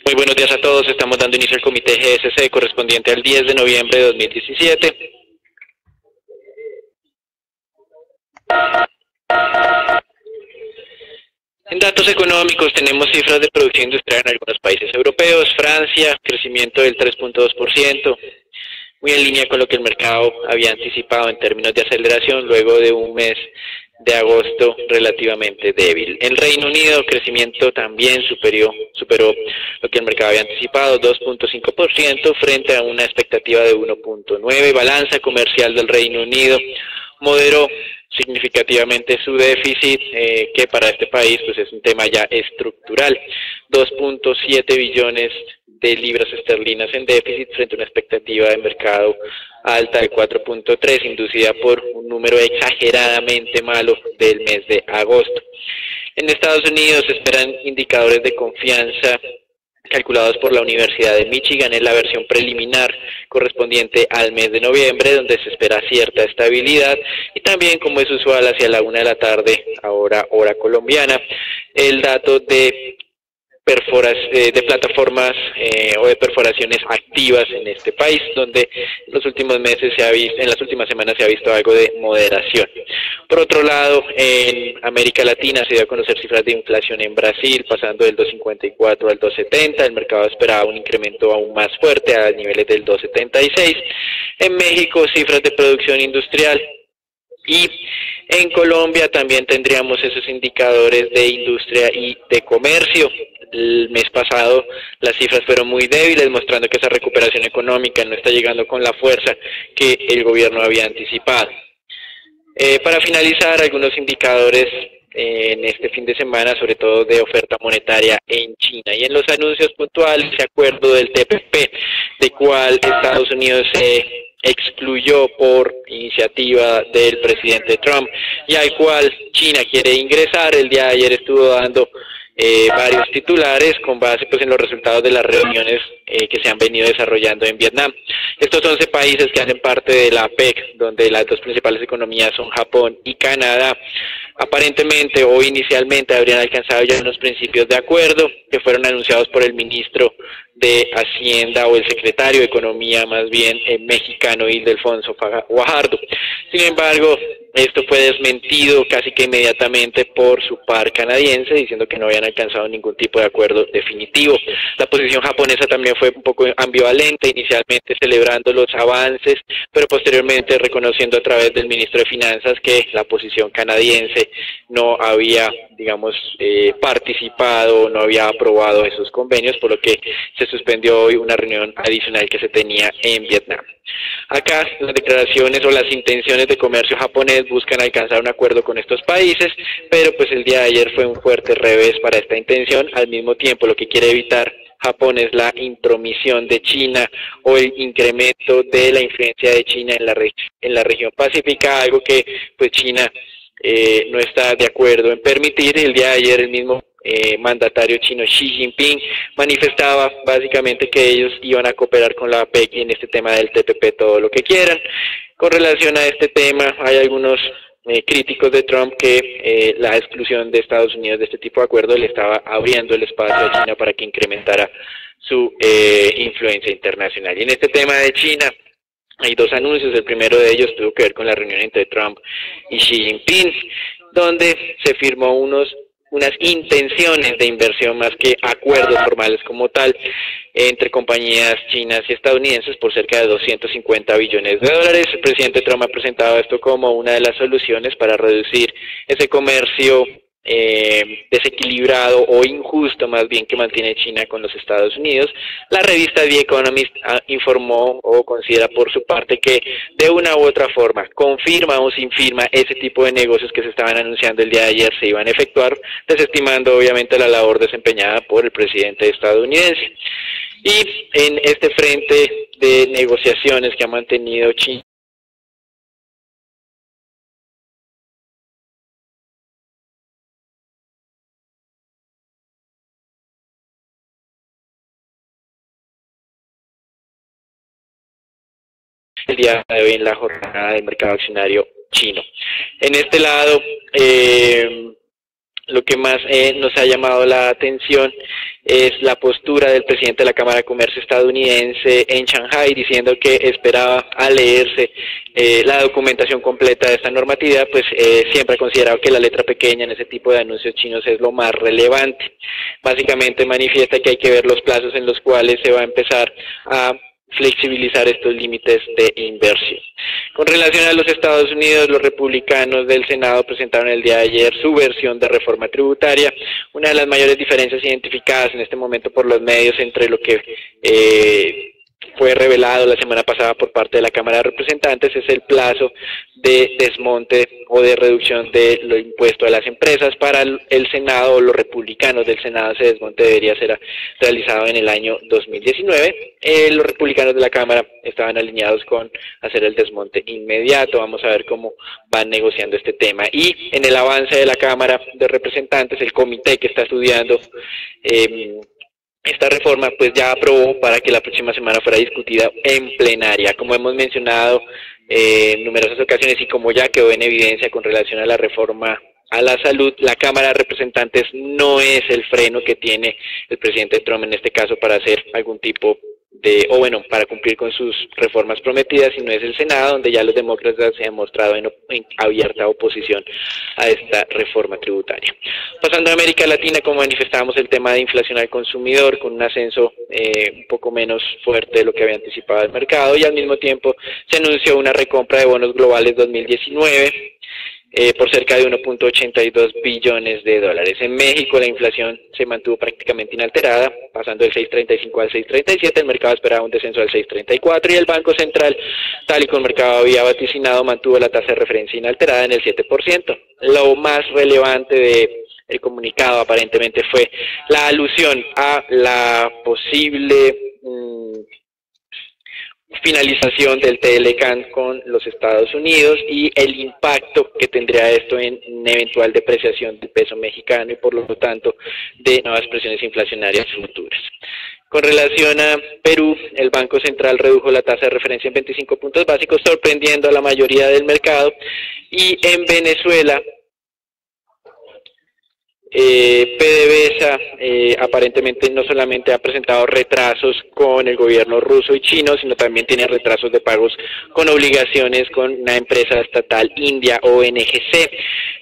Muy buenos días a todos. Estamos dando inicio al comité GSC correspondiente al 10 de noviembre de 2017. En datos económicos tenemos cifras de producción industrial en algunos países europeos. Francia, crecimiento del 3.2%, muy en línea con lo que el mercado había anticipado en términos de aceleración luego de un mes de agosto relativamente débil. En Reino Unido, crecimiento también superó lo que el mercado había anticipado, 2.5% frente a una expectativa de 1.9%. Balanza comercial del Reino Unido moderó significativamente su déficit, que para este país pues es un tema ya estructural, 2.7 billones de libras esterlinas en déficit frente a una expectativa de mercado alta de 4.3, inducida por un número exageradamente malo del mes de agosto. En Estados Unidos se esperan indicadores de confianza calculados por la Universidad de Michigan en la versión preliminar correspondiente al mes de noviembre, donde se espera cierta estabilidad, y también, como es usual, hacia la 1 de la tarde, ahora hora colombiana, el dato de plataformas o de perforaciones activas en este país, donde en los últimos meses en las últimas semanas se ha visto algo de moderación. Por otro lado, en América Latina se dio a conocer cifras de inflación en Brasil, pasando del 2.54 al 2.70, el mercado esperaba un incremento aún más fuerte a niveles del 2.76. En México, cifras de producción industrial. Y en Colombia también tendríamos esos indicadores de industria y de comercio. El mes pasado las cifras fueron muy débiles, mostrando que esa recuperación económica no está llegando con la fuerza que el gobierno había anticipado. Para finalizar, algunos indicadores en este fin de semana, sobre todo de oferta monetaria en China. Y en los anuncios puntuales, ese acuerdo del TPP, de cual Estados Unidos se excluyó por iniciativa del presidente Trump y al cual China quiere ingresar. El día de ayer estuvo dando varios titulares con base pues en los resultados de las reuniones que se han venido desarrollando en Vietnam. Estos 11 países que hacen parte de la APEC, donde las dos principales economías son Japón y Canadá, aparentemente o inicialmente habrían alcanzado ya unos principios de acuerdo que fueron anunciados por el ministro de Hacienda, o el secretario de Economía más bien, mexicano, Ildefonso Guajardo. Sin embargo, esto fue desmentido casi que inmediatamente por su par canadiense, diciendo que no habían alcanzado ningún tipo de acuerdo definitivo. La posición japonesa también fue un poco ambivalente, inicialmente celebrando los avances, pero posteriormente reconociendo a través del ministro de Finanzas que la posición canadiense no había, digamos, participado, no había aprobado esos convenios, por lo que se suspendió hoy una reunión adicional que se tenía en Vietnam. Acá las declaraciones o las intenciones de comercio japonés buscan alcanzar un acuerdo con estos países, pero pues el día de ayer fue un fuerte revés para esta intención. Al mismo tiempo, lo que quiere evitar Japón es la intromisión de China o el incremento de la influencia de China en la región pacífica, algo que pues China no está de acuerdo en permitir. El día de ayer el mismo mandatario chino Xi Jinping manifestaba básicamente que ellos iban a cooperar con la APEC y en este tema del TPP todo lo que quieran. Con relación a este tema, hay algunos críticos de Trump que la exclusión de Estados Unidos de este tipo de acuerdos le estaba abriendo el espacio a China para que incrementara su influencia internacional. Y en este tema de China hay dos anuncios. El primero de ellos tuvo que ver con la reunión entre Trump y Xi Jinping, donde se firmó unas intenciones de inversión más que acuerdos formales como tal entre compañías chinas y estadounidenses por cerca de 250 billones de dólares. El presidente Trump ha presentado esto como una de las soluciones para reducir ese comercio desequilibrado o injusto más bien que mantiene China con los Estados Unidos. La revista The Economist informó o considera por su parte que de una u otra forma, confirma o sin firma, ese tipo de negocios que se estaban anunciando el día de ayer se iban a efectuar, desestimando obviamente la labor desempeñada por el presidente estadounidense. Y en este frente de negociaciones que ha mantenido China el día de hoy en la jornada del mercado accionario chino. En este lado, Lo que más nos ha llamado la atención es la postura del presidente de la Cámara de Comercio estadounidense en Shanghái, diciendo que esperaba a leerse la documentación completa de esta normatividad, pues siempre ha considerado que la letra pequeña en ese tipo de anuncios chinos es lo más relevante. Básicamente manifiesta que hay que ver los plazos en los cuales se va a empezar a flexibilizar estos límites de inversión. Con relación a los Estados Unidos, los republicanos del Senado presentaron el día de ayer su versión de reforma tributaria. Una de las mayores diferencias identificadas en este momento por los medios entre lo que fue revelado la semana pasada por parte de la Cámara de Representantes es el plazo de desmonte o de reducción de los impuestos a las empresas. Para el Senado, o los republicanos del Senado, ese desmonte debería ser realizado en el año 2019. Los republicanos de la Cámara estaban alineados con hacer el desmonte inmediato. Vamos a ver cómo van negociando este tema. Y en el avance de la Cámara de Representantes, el comité que está estudiando esta reforma pues ya aprobó para que la próxima semana fuera discutida en plenaria. Como hemos mencionado en numerosas ocasiones y como ya quedó en evidencia con relación a la reforma a la salud, la Cámara de Representantes no es el freno que tiene el presidente Trump en este caso para hacer algún tipo para cumplir con sus reformas prometidas, sino es el Senado, donde ya los demócratas se han mostrado en abierta oposición a esta reforma tributaria. Pasando a América Latina, como manifestábamos, el tema de inflación al consumidor, con un ascenso un poco menos fuerte de lo que había anticipado el mercado, y al mismo tiempo se anunció una recompra de bonos globales 2019, por cerca de 1.82 billones de dólares. En México la inflación se mantuvo prácticamente inalterada, pasando del 6.35 al 6.37, el mercado esperaba un descenso al 6.34 y el Banco Central, tal y como el mercado había vaticinado, mantuvo la tasa de referencia inalterada en el 7%. Lo más relevante de el comunicado aparentemente fue la alusión a la posible finalización del TLCAN con los Estados Unidos y el impacto que tendría esto en una eventual depreciación del peso mexicano y por lo tanto de nuevas presiones inflacionarias futuras. Con relación a Perú, el Banco Central redujo la tasa de referencia en 25 puntos básicos, sorprendiendo a la mayoría del mercado, y en Venezuela PDVSA aparentemente no solamente ha presentado retrasos con el gobierno ruso y chino, sino también tiene retrasos de pagos con obligaciones con una empresa estatal india, ONGC.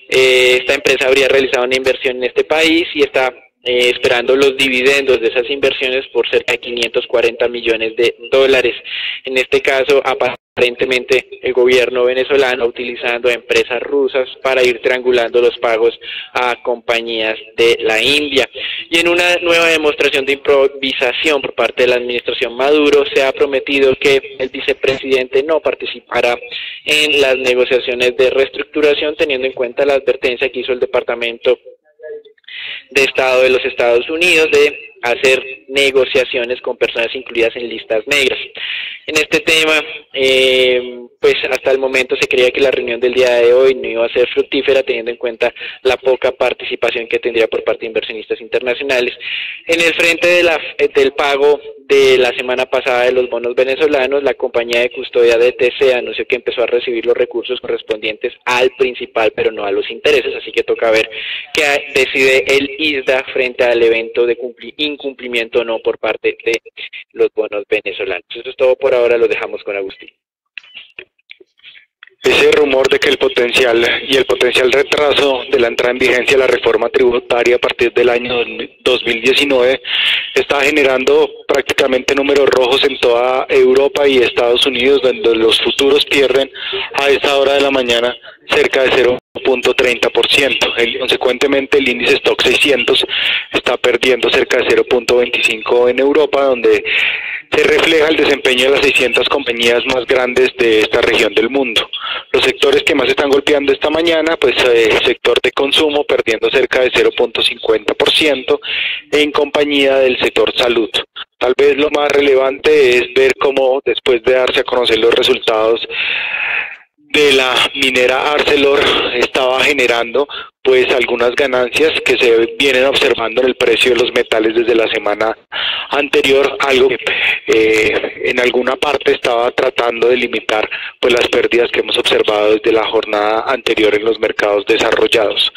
Esta empresa habría realizado una inversión en este país y está esperando los dividendos de esas inversiones por cerca de 540 millones de dólares. En este caso, aparentemente el gobierno venezolano utilizando a empresas rusas para ir triangulando los pagos a compañías de la India. Y en una nueva demostración de improvisación por parte de la administración Maduro, se ha prometido que el vicepresidente no participará en las negociaciones de reestructuración, teniendo en cuenta la advertencia que hizo el Departamento de Estado de los Estados Unidos de hacer negociaciones con personas incluidas en listas negras. En este tema, pues hasta el momento se creía que la reunión del día de hoy no iba a ser fructífera, teniendo en cuenta la poca participación que tendría por parte de inversionistas internacionales. En el frente del pago de la semana pasada de los bonos venezolanos, la compañía de custodia de TC anunció que empezó a recibir los recursos correspondientes al principal, pero no a los intereses, así que toca ver qué decide el ISDA frente al evento de incumplimiento o no por parte de los bonos venezolanos. Eso es todo por ahora, lo dejamos con Agustín. Ese rumor de que el potencial retraso de la entrada en vigencia de la reforma tributaria a partir del año 2019 está generando prácticamente números rojos en toda Europa y Estados Unidos, donde los futuros pierden a esta hora de la mañana cerca de 0.30%. Consecuentemente, el índice Stock 600 está perdiendo cerca de 0.25 en Europa, donde se refleja el desempeño de las 600 compañías más grandes de esta región del mundo. Los sectores que más están golpeando esta mañana, pues el sector de consumo perdiendo cerca de 0.50% en compañía del sector salud. Tal vez lo más relevante es ver cómo después de darse a conocer los resultados de la minera Arcelor estaba generando pues algunas ganancias que se vienen observando en el precio de los metales desde la semana anterior, algo que en alguna parte estaba tratando de limitar pues las pérdidas que hemos observado desde la jornada anterior en los mercados desarrollados.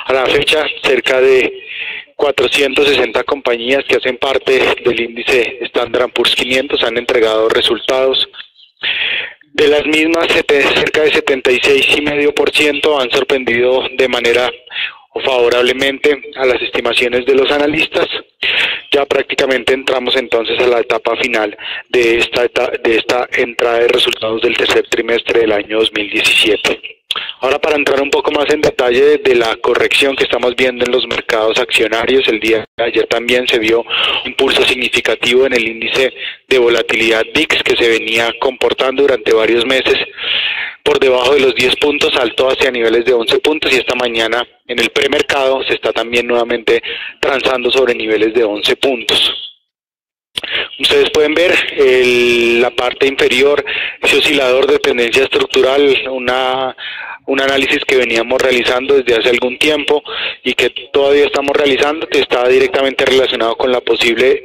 A la fecha, cerca de 460 compañías que hacen parte del índice Standard & Poor's 500 han entregado resultados. De las mismas, cerca de 76,5% han sorprendido de manera favorablemente a las estimaciones de los analistas. Ya prácticamente entramos entonces a la etapa final de esta entrada de resultados del tercer trimestre del año 2017. Ahora, para entrar un poco más en detalle de la corrección que estamos viendo en los mercados accionarios, el día de ayer también se vio un impulso significativo en el índice de volatilidad VIX, que se venía comportando durante varios meses por debajo de los 10 puntos, saltó hacia niveles de 11 puntos y esta mañana en el premercado se está también nuevamente transando sobre niveles de 11 puntos. Ustedes pueden ver la parte inferior, ese oscilador de tendencia estructural, un análisis que veníamos realizando desde hace algún tiempo y que todavía estamos realizando, que está directamente relacionado con la posible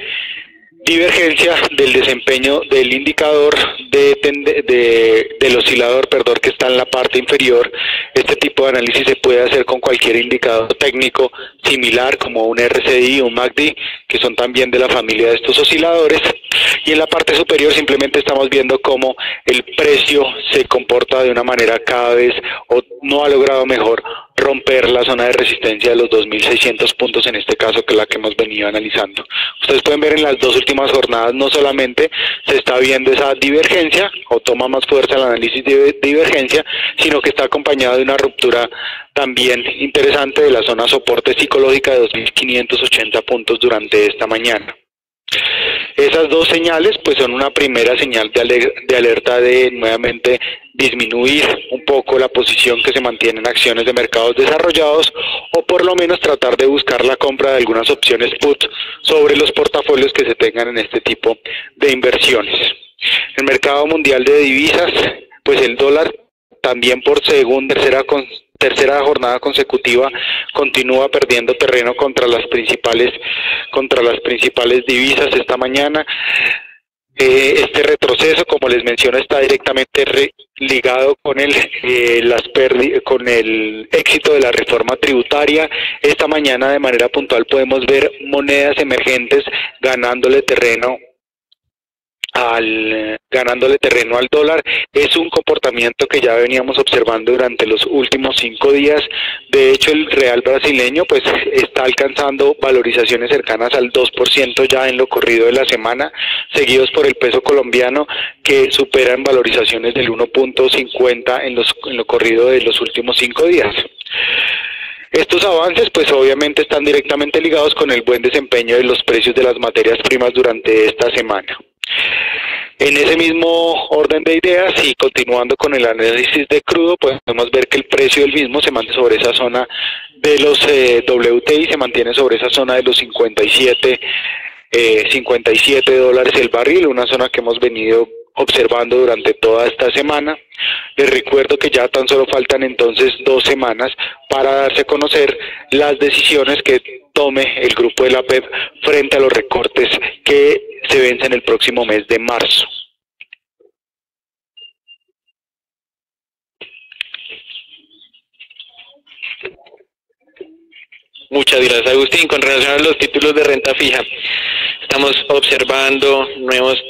divergencia del desempeño del indicador del oscilador, que está en la parte inferior. Este tipo de análisis se puede hacer con cualquier indicador técnico similar como un RSI, un MACD, que son también de la familia de estos osciladores. Y en la parte superior simplemente estamos viendo cómo el precio se comporta de una manera cada vez, o no ha logrado mejor, romper la zona de resistencia de los 2.600 puntos, en este caso, que es la que hemos venido analizando. Ustedes pueden ver en las dos últimas jornadas no solamente se está viendo esa divergencia, o toma más fuerza el análisis de divergencia, sino que está acompañado de una ruptura también interesante de la zona soporte psicológica de 2.580 puntos durante esta mañana. Esas dos señales pues son una primera señal de alerta de nuevamente disminuir un poco la posición que se mantiene en acciones de mercados desarrollados, o por lo menos tratar de buscar la compra de algunas opciones put sobre los portafolios que se tengan en este tipo de inversiones. El mercado mundial de divisas, pues el dólar también por tercera jornada consecutiva continúa perdiendo terreno contra las principales divisas esta mañana. Este retroceso, como les menciono, está directamente ligado con el éxito de la reforma tributaria. Esta mañana de manera puntual podemos ver monedas emergentes ganándole terreno al dólar. Es un comportamiento que ya veníamos observando durante los últimos 5 días. De hecho, el real brasileño pues está alcanzando valorizaciones cercanas al 2% ya en lo corrido de la semana, seguidos por el peso colombiano, que supera en valorizaciones del 1.50 en lo corrido de los últimos 5 días. Estos avances pues obviamente están directamente ligados con el buen desempeño de los precios de las materias primas durante esta semana. En ese mismo orden de ideas y continuando con el análisis de crudo, pues podemos ver que el precio del mismo se mantiene sobre esa zona de los WTI, se mantiene sobre esa zona de los 57 dólares el barril, una zona que hemos venido observando durante toda esta semana. Les recuerdo que ya tan solo faltan entonces 2 semanas para darse a conocer las decisiones que tome el grupo de la PEP frente a los recortes que se vencen el próximo mes de marzo. Muchas gracias, Agustín. Con relación a los títulos de renta fija, estamos observando nuevos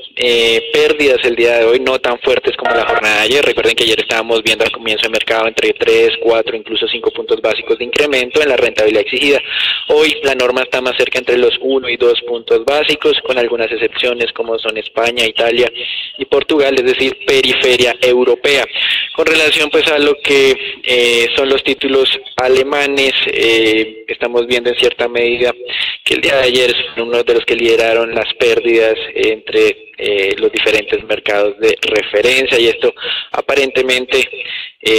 pérdidas el día de hoy, no tan fuertes como la jornada de ayer. Recuerden que ayer estábamos viendo al comienzo del mercado entre 3, 4, incluso 5 puntos básicos de incremento en la rentabilidad exigida. Hoy la norma está más cerca entre los 1 y 2 puntos básicos, con algunas excepciones como son España, Italia y Portugal, es decir, periferia europea. Con relación pues a lo que son los títulos alemanes, estamos viendo en cierta medida que el día de ayer son uno de los que lideraron las pérdidas entre los diferentes mercados de referencia, y esto aparentemente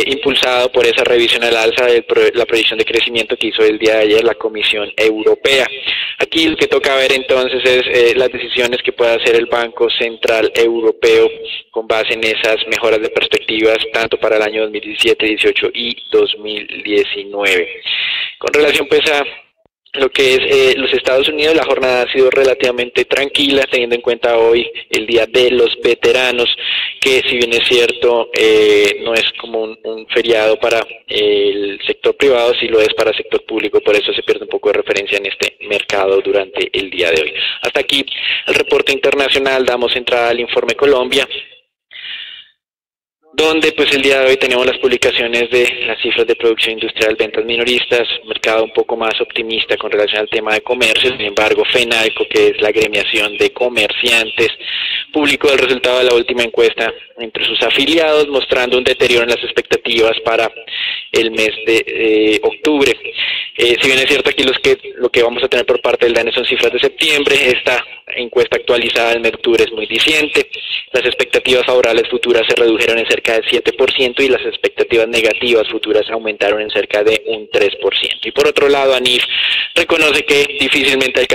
impulsado por esa revisión al alza de la proyección de crecimiento que hizo el día de ayer la Comisión Europea. Aquí lo que toca ver entonces es las decisiones que pueda hacer el Banco Central Europeo con base en esas mejoras de perspectivas tanto para el año 2017, 18 y 2019. Con relación pues a lo que es los Estados Unidos, la jornada ha sido relativamente tranquila, teniendo en cuenta hoy el Día de los Veteranos, que si bien es cierto, no es como un feriado para el sector privado, sí lo es para el sector público, por eso se pierde un poco de referencia en este mercado durante el día de hoy. Hasta aquí el reporte internacional, damos entrada al informe Colombia, donde pues el día de hoy tenemos las publicaciones de las cifras de producción industrial, ventas minoristas, mercado un poco más optimista con relación al tema de comercio. Sin embargo, FENALCO, que es la agremiación de comerciantes, publicó el resultado de la última encuesta entre sus afiliados, mostrando un deterioro en las expectativas para el mes de octubre. Si bien es cierto, aquí lo que vamos a tener por parte del DANE son cifras de septiembre, esta encuesta actualizada del mes de octubre es muy diciente. Las expectativas favorables futuras se redujeron en cerca del 7% y las expectativas negativas futuras aumentaron en cerca de un 3%. Y por otro lado, ANIF reconoce que difícilmente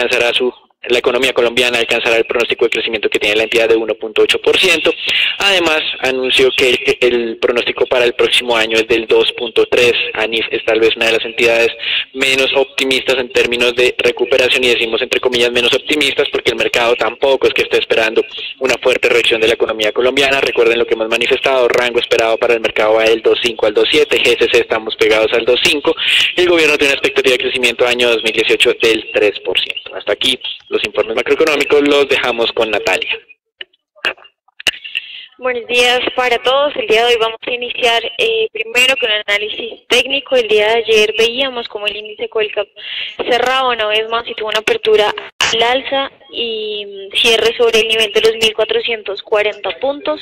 la economía colombiana alcanzará el pronóstico de crecimiento que tiene la entidad de 1.8%. Además, anunció que el pronóstico para el próximo año es del 2.3%. ANIF es tal vez una de las entidades menos optimistas en términos de recuperación, y decimos entre comillas menos optimistas porque el mercado tampoco es que esté esperando una fuerte reacción de la economía colombiana. Recuerden lo que hemos manifestado, rango esperado para el mercado va del 2.5 al 2.7, GCC estamos pegados al 2.5, el gobierno tiene una expectativa de crecimiento año 2018 del 3%. Hasta aquí los informes macroeconómicos, los dejamos con Natalia. Buenos días para todos. El día de hoy vamos a iniciar primero con el análisis técnico. El día de ayer veíamos como el índice Colcap cerraba una vez más y tuvo una apertura al alza y cierre sobre el nivel de los 1.440 puntos.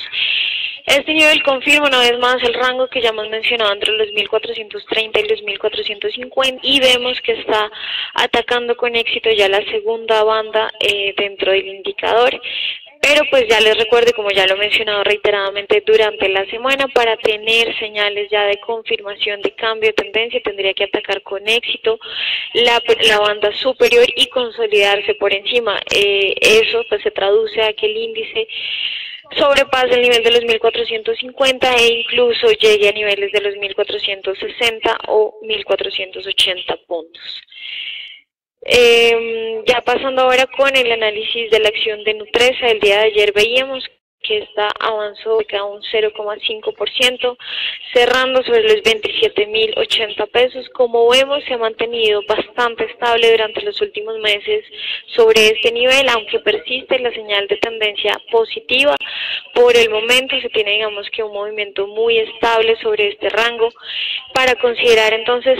Este nivel confirma una vez más el rango que ya hemos mencionado entre los 1.430 y los 1.450, y vemos que está atacando con éxito ya la segunda banda dentro del indicador. Pero pues ya les recuerdo, como ya lo he mencionado reiteradamente durante la semana, para tener señales ya de confirmación de cambio de tendencia tendría que atacar con éxito la banda superior y consolidarse por encima. Eso pues se traduce a que el índice sobrepase el nivel de los 1.450 e incluso llegue a niveles de los 1.460 o 1.480 puntos. Ya pasando ahora con el análisis de la acción de Nutresa, el día de ayer veíamos que esta avanzó a un 0,5%, cerrando sobre los 27.080 pesos. Como vemos, se ha mantenido bastante estable durante los últimos meses sobre este nivel, aunque persiste la señal de tendencia positiva. Por el momento se tiene, digamos, que un movimiento muy estable sobre este rango. Para considerar entonces,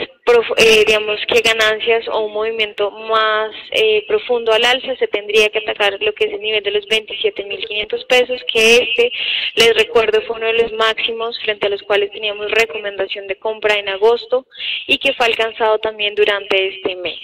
digamos, que ganancias o un movimiento más profundo al alza, se tendría que atacar lo que es el nivel de los 27.500 pesos, que les recuerdo, fue uno de los máximos frente a los cuales teníamos recomendación de compra en agosto y que fue alcanzado también durante este mes.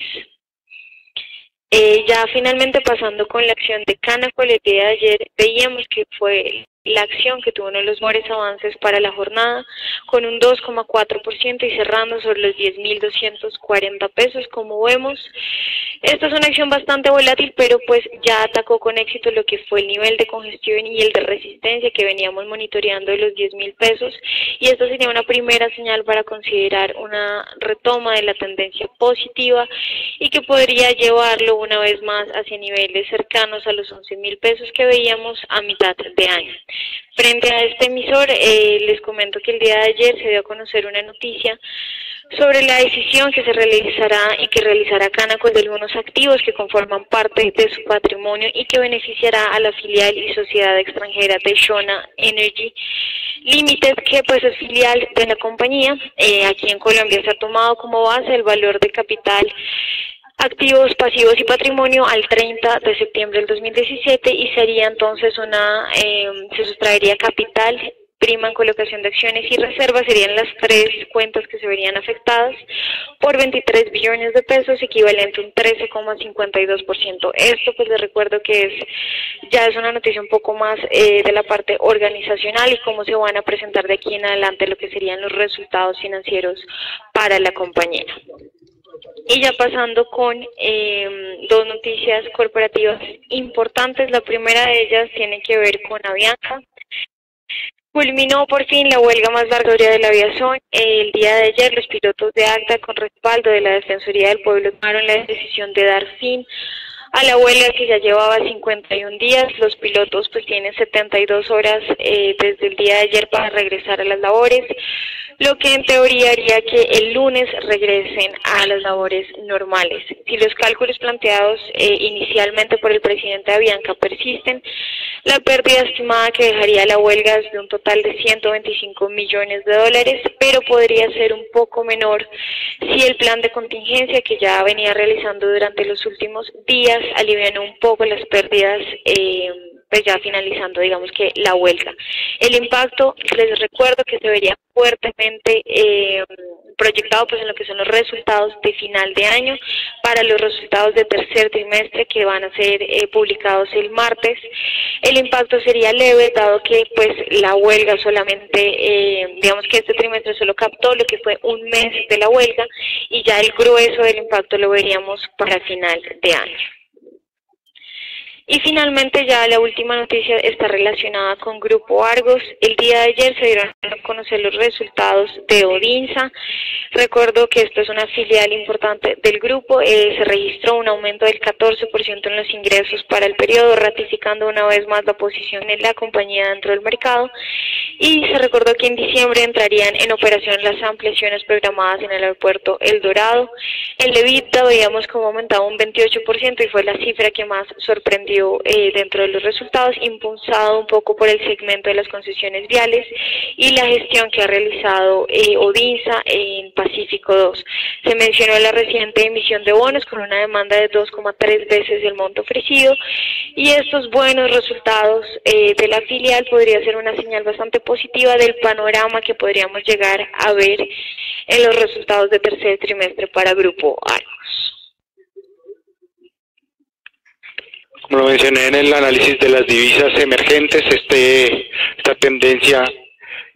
Ya finalmente pasando con la acción de Canacol, el día de ayer veíamos que fue la acción que tuvo uno de los mejores avances para la jornada, con un 2,4% y cerrando sobre los 10.240 pesos. Como vemos, esta es una acción bastante volátil, pero pues ya atacó con éxito lo que fue el nivel de congestión y el de resistencia que veníamos monitoreando de los 10.000 pesos, y esto sería una primera señal para considerar una retoma de la tendencia positiva y que podría llevarlo una vez más hacia niveles cercanos a los 11.000 pesos que veíamos a mitad de año. Frente a este emisor, les comento que el día de ayer se dio a conocer una noticia sobre la decisión que se realizará y que realizará Canacol de algunos activos que conforman parte de su patrimonio y que beneficiará a la filial y sociedad extranjera de Shona Energy Limited, que pues es filial de la compañía. Aquí en Colombia se ha tomado como base el valor de capital, activos, pasivos y patrimonio al 30 de septiembre del 2017 y sería entonces se sustraería capital prima en colocación de acciones y reservas serían las tres cuentas que se verían afectadas por 23 billones de pesos, equivalente a un 13,52%. Esto pues les recuerdo que ya es una noticia un poco más de la parte organizacional y cómo se van a presentar de aquí en adelante lo que serían los resultados financieros para la compañía. Y ya pasando con dos noticias corporativas importantes, la primera de ellas tiene que ver con Avianca. Culminó por fin la huelga más larga de la aviación. El día de ayer los pilotos de ACTA, con respaldo de la Defensoría del Pueblo, tomaron la decisión de dar fin a la huelga que ya llevaba 51 días. Los pilotos pues tienen 72 horas desde el día de ayer para regresar a las labores, lo que en teoría haría que el lunes regresen a las labores normales. Si los cálculos planteados inicialmente por el presidente de Avianca persisten, la pérdida estimada que dejaría la huelga es de un total de 125 millones de dólares, pero podría ser un poco menor si el plan de contingencia que ya venía realizando durante los últimos días alivianó un poco las pérdidas, pues ya finalizando, digamos que la huelga. El impacto, les recuerdo que se vería fuertemente proyectado pues en lo que son los resultados de final de año. Para los resultados de tercer trimestre que van a ser publicados el martes, el impacto sería leve, dado que pues la huelga solamente, digamos que este trimestre solo captó lo que fue un mes de la huelga, y ya el grueso del impacto lo veríamos para final de año. Y finalmente ya la última noticia está relacionada con Grupo Argos. El día de ayer se dieron a conocer los resultados de Odinsa. Recuerdo que esto es una filial importante del grupo. Se registró un aumento del 14% en los ingresos para el periodo, ratificando una vez más la posición de la compañía dentro del mercado. Y se recordó que en diciembre entrarían en operación las ampliaciones programadas en el aeropuerto El Dorado. El EBITDA veíamos como aumentaba un 28% y fue la cifra que más sorprendió dentro de los resultados, impulsado un poco por el segmento de las concesiones viales y la gestión que ha realizado Odinsa en Pacífico 2. Se mencionó la reciente emisión de bonos con una demanda de 2,3 veces el monto ofrecido, y estos buenos resultados de la filial podría ser una señal bastante positiva del panorama que podríamos llegar a ver en los resultados de tercer trimestre para Grupo Argos. Como lo mencioné en el análisis de las divisas emergentes, esta tendencia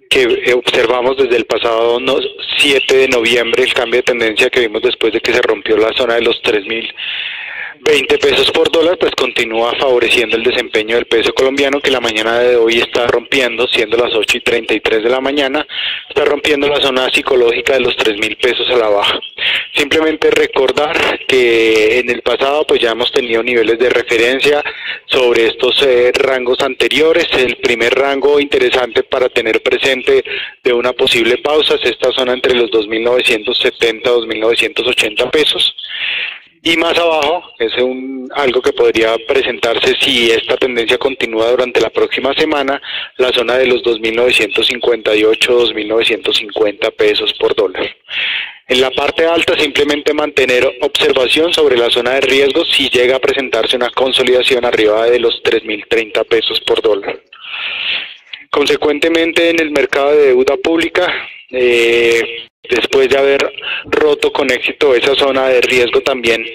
que observamos desde el pasado 7 de noviembre, el cambio de tendencia que vimos después de que se rompió la zona de los 3.020 pesos por dólar, pues continúa favoreciendo el desempeño del peso colombiano, que la mañana de hoy está rompiendo, siendo las 8:33 de la mañana, está rompiendo la zona psicológica de los 3.000 pesos a la baja. Simplemente recordar que en el pasado pues ya hemos tenido niveles de referencia sobre estos rangos anteriores. El primer rango interesante para tener presente de una posible pausa es esta zona entre los 2.970 y 2.980 pesos. Y más abajo es algo que podría presentarse si esta tendencia continúa durante la próxima semana, la zona de los 2.958, 2.950 pesos por dólar. En la parte alta, simplemente mantener observación sobre la zona de riesgo si llega a presentarse una consolidación arriba de los 3.030 pesos por dólar. Consecuentemente, en el mercado de deuda pública, después de haber roto con éxito esa zona de riesgo también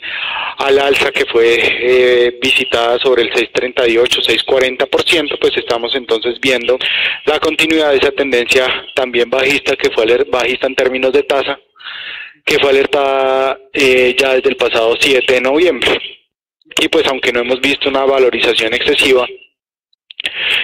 al alza que fue visitada sobre el 6.38, 6.40%, pues estamos entonces viendo la continuidad de esa tendencia también bajista, que fue bajista en términos de tasa, que fue alertada ya desde el pasado 7 de noviembre. Y pues aunque no hemos visto una valorización excesiva,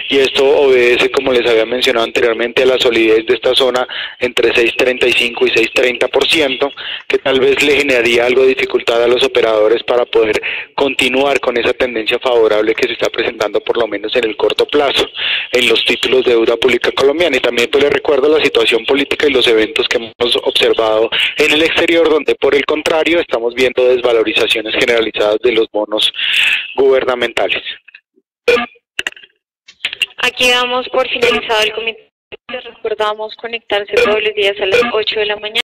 y esto obedece, como les había mencionado anteriormente, a la solidez de esta zona entre 6.35 y 6.30%, que tal vez le generaría algo de dificultad a los operadores para poder continuar con esa tendencia favorable que se está presentando por lo menos en el corto plazo en los títulos de deuda pública colombiana. Y también pues les recuerdo la situación política y los eventos que hemos observado en el exterior, donde por el contrario estamos viendo desvalorizaciones generalizadas de los bonos gubernamentales. Aquí damos por finalizado el comentario. Les recordamos conectarse todos los días a las 8 de la mañana.